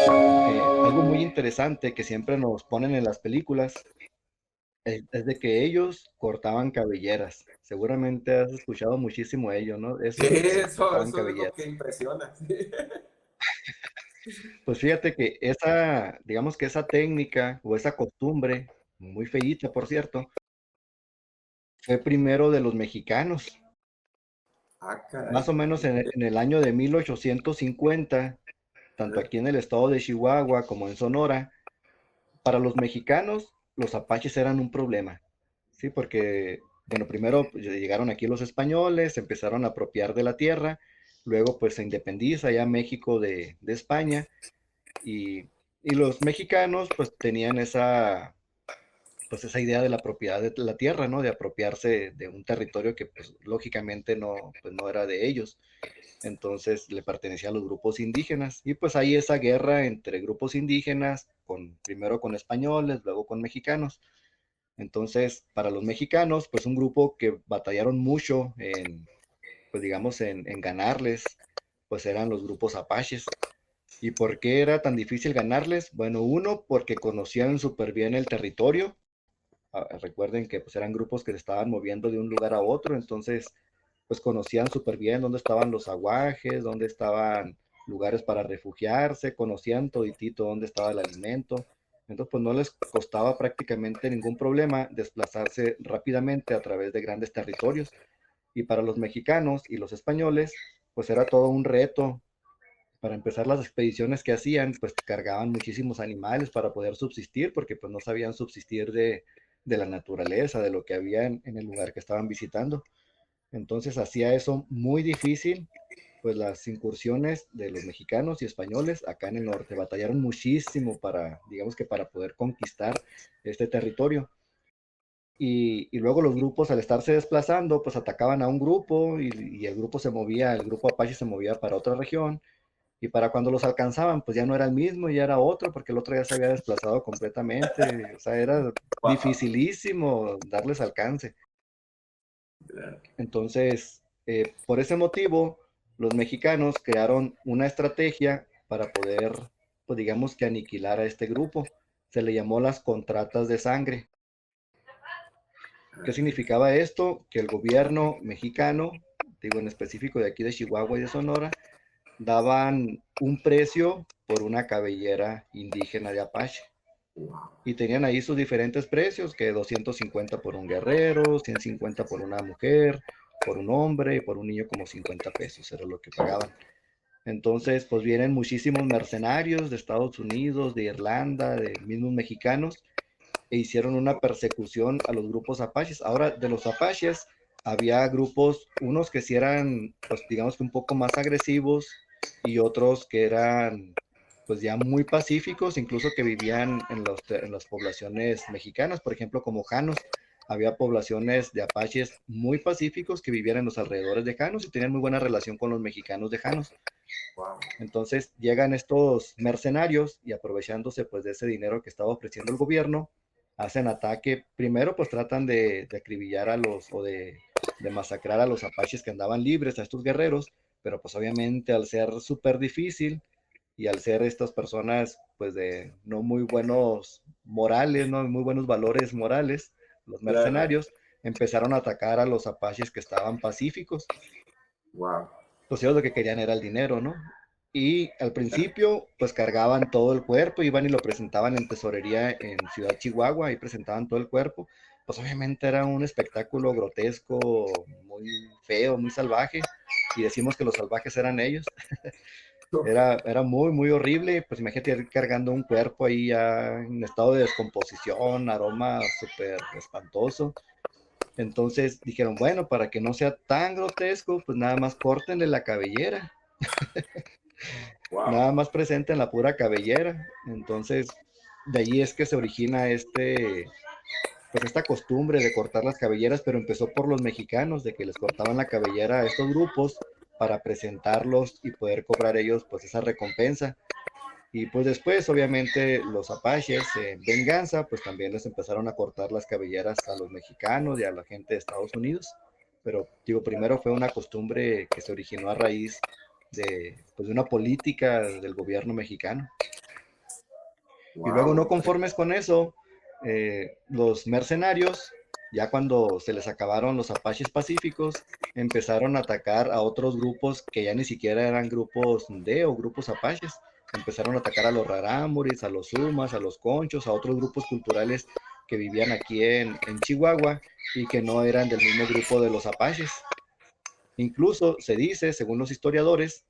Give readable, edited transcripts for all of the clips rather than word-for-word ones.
Algo muy interesante que siempre nos ponen en las películas es de que ellos cortaban cabelleras. Seguramente has escuchado muchísimo ello, ¿no? Sí, Eso de que cortaban eso es lo que cabelleras. impresiona. Pues fíjate que esa, digamos que esa técnica o esa costumbre, muy feíta, por cierto, fue primero de los mexicanos. Ah, Más caray. o menos en el año de 1850, tanto aquí en el estado de Chihuahua como en Sonora, para los mexicanos los apaches eran un problema. Sí, porque, bueno, primero pues, llegaron aquí los españoles, se empezaron a apropiar de la tierra, luego pues se independiza ya México de España y, y los mexicanos pues tenían pues esa idea de la propiedad de la tierra, ¿no? De apropiarse de un territorio que pues lógicamente no, pues, no era de ellos. Entonces le pertenecía a los grupos indígenas y pues hay esa guerra entre grupos indígenas, primero con españoles, luego con mexicanos. Entonces, para los mexicanos, pues un grupo que batallaron mucho pues digamos, en ganarles, pues eran los grupos apaches. ¿Y por qué era tan difícil ganarles? Bueno, uno, porque conocían súper bien el territorio. Recuerden que pues eran grupos que se estaban moviendo de un lugar a otro, entonces pues conocían súper bien dónde estaban los aguajes, dónde estaban lugares para refugiarse, conocían toditito dónde estaba el alimento. Entonces, pues no les costaba prácticamente ningún problema desplazarse rápidamente a través de grandes territorios. Y para los mexicanos y los españoles, pues era todo un reto. Para empezar las expediciones que hacían, pues cargaban muchísimos animales para poder subsistir, porque pues no sabían subsistir de la naturaleza, de lo que había en el lugar que estaban visitando. Entonces hacía eso muy difícil, pues las incursiones de los mexicanos y españoles acá en el norte batallaron muchísimo para, digamos que para poder conquistar este territorio. Y luego los grupos al estarse desplazando, pues atacaban a un grupo y el grupo se movía, el grupo Apache se movía para otra región y para cuando los alcanzaban, pues ya no era el mismo, ya era otro, porque el otro ya se había desplazado completamente, o sea, era Wow. dificilísimo darles alcance. Entonces, por ese motivo, los mexicanos crearon una estrategia para poder, pues digamos que aniquilar a este grupo. Se le llamó las contratas de sangre. ¿Qué significaba esto? Que el gobierno mexicano, digo en específico de aquí de Chihuahua y de Sonora, daban un precio por una cabellera indígena de Apache. Wow. Y tenían ahí sus diferentes precios, que 250 por un guerrero, 150 por una mujer, por un hombre y por un niño como 50 pesos, era lo que pagaban. Entonces, pues vienen muchísimos mercenarios de Estados Unidos, de Irlanda, de mismos mexicanos, e hicieron una persecución a los grupos apaches. Ahora, de los apaches, había grupos, unos que sí eran, pues digamos que un poco más agresivos y otros que eran, pues ya muy pacíficos, incluso que vivían en las poblaciones mexicanas, por ejemplo, como Janos. Había poblaciones de apaches muy pacíficos que vivían en los alrededores de Janos y tenían muy buena relación con los mexicanos de Janos. Wow. Entonces llegan estos mercenarios y aprovechándose pues de ese dinero que estaba ofreciendo el gobierno, hacen ataque. Primero pues tratan de acribillar a de masacrar a los apaches que andaban libres, a estos guerreros, pero pues obviamente al ser súper difícil y al ser estas personas pues de no muy buenos morales, no muy buenos valores morales, los Claro. mercenarios empezaron a atacar a los apaches que estaban pacíficos, Wow. pues ellos lo que querían era el dinero, ¿no? Y al principio, pues cargaban todo el cuerpo, iban y lo presentaban en tesorería en Ciudad Chihuahua, y presentaban todo el cuerpo. Pues obviamente era un espectáculo grotesco, muy feo, muy salvaje, y decimos que los salvajes eran ellos. Era muy, muy horrible, pues imagínate ir cargando un cuerpo ahí ya en estado de descomposición, aroma súper espantoso. Entonces dijeron, bueno, para que no sea tan grotesco, pues nada más córtenle la cabellera, Wow. nada más presenten la pura cabellera. Entonces, de allí es que se origina pues esta costumbre de cortar las cabelleras, pero empezó por los mexicanos, de que les cortaban la cabellera a estos grupos para presentarlos y poder cobrar ellos pues esa recompensa. Y pues después, obviamente, los apaches, en venganza, pues también les empezaron a cortar las cabelleras a los mexicanos y a la gente de Estados Unidos. Pero, digo, primero fue una costumbre que se originó a raíz pues, de una política del gobierno mexicano. Y luego, no Wow. conformes con eso, los mercenarios, ya cuando se les acabaron los apaches pacíficos, empezaron a atacar a otros grupos que ya ni siquiera eran grupos de o grupos apaches. Empezaron a atacar a los rarámuris, a los sumas, a los conchos, a otros grupos culturales que vivían aquí en Chihuahua y que no eran del mismo grupo de los apaches. Incluso se dice, según los historiadores,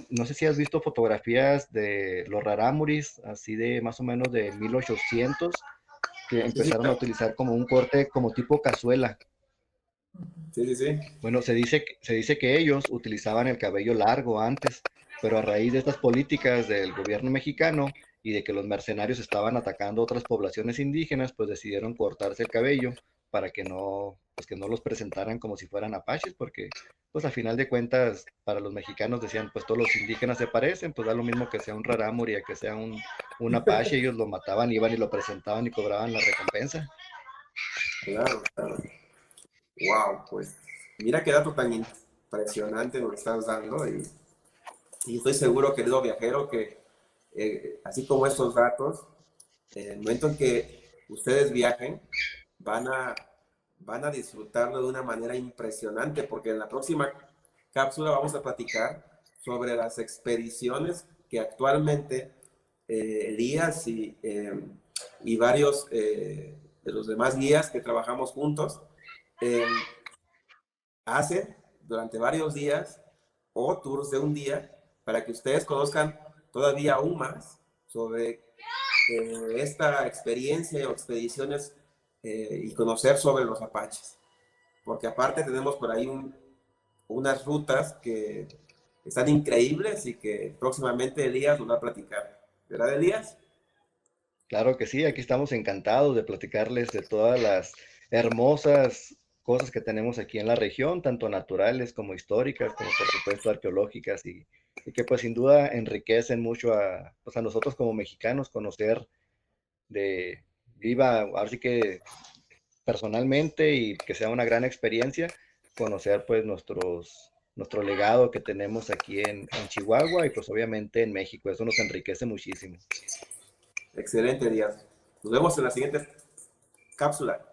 no sé si has visto fotografías de los rarámuris, así de más o menos de 1800, que Sí, sí, empezaron a claro. utilizar como un corte como tipo cazuela. Sí, sí, sí. Bueno, se dice que ellos utilizaban el cabello largo antes, pero a raíz de estas políticas del gobierno mexicano y de que los mercenarios estaban atacando otras poblaciones indígenas, pues decidieron cortarse el cabello para que no, pues que no los presentaran como si fueran apaches, porque pues a final de cuentas para los mexicanos decían, pues todos los indígenas se parecen, pues da lo mismo que sea un rarámuri a que sea un apache, ellos lo mataban, iban y lo presentaban y cobraban la recompensa. Claro, claro. Wow, pues mira qué dato tan impresionante nos estás dando y estoy seguro, querido viajero, que así como estos datos, en el momento en que ustedes viajen, van a, van a disfrutarlo de una manera impresionante, porque en la próxima cápsula vamos a platicar sobre las expediciones que actualmente Elías y varios de los demás guías que trabajamos juntos eh, hacen durante varios días o tours de un día para que ustedes conozcan todavía aún más sobre esta experiencia o expediciones y conocer sobre los apaches. Porque aparte tenemos por ahí unas rutas que están increíbles y que próximamente Elías nos va a platicar. ¿Verdad, Elías? Claro que sí, aquí estamos encantados de platicarles de todas las hermosas cosas que tenemos aquí en la región, tanto naturales como históricas, como por supuesto arqueológicas, y que pues sin duda enriquecen mucho a, pues, a nosotros como mexicanos conocer de viva, ahora sí que personalmente y que sea una gran experiencia, conocer pues nuestro legado que tenemos aquí en Chihuahua y pues obviamente en México. Eso nos enriquece muchísimo. Excelente, Elías. Nos vemos en la siguiente cápsula.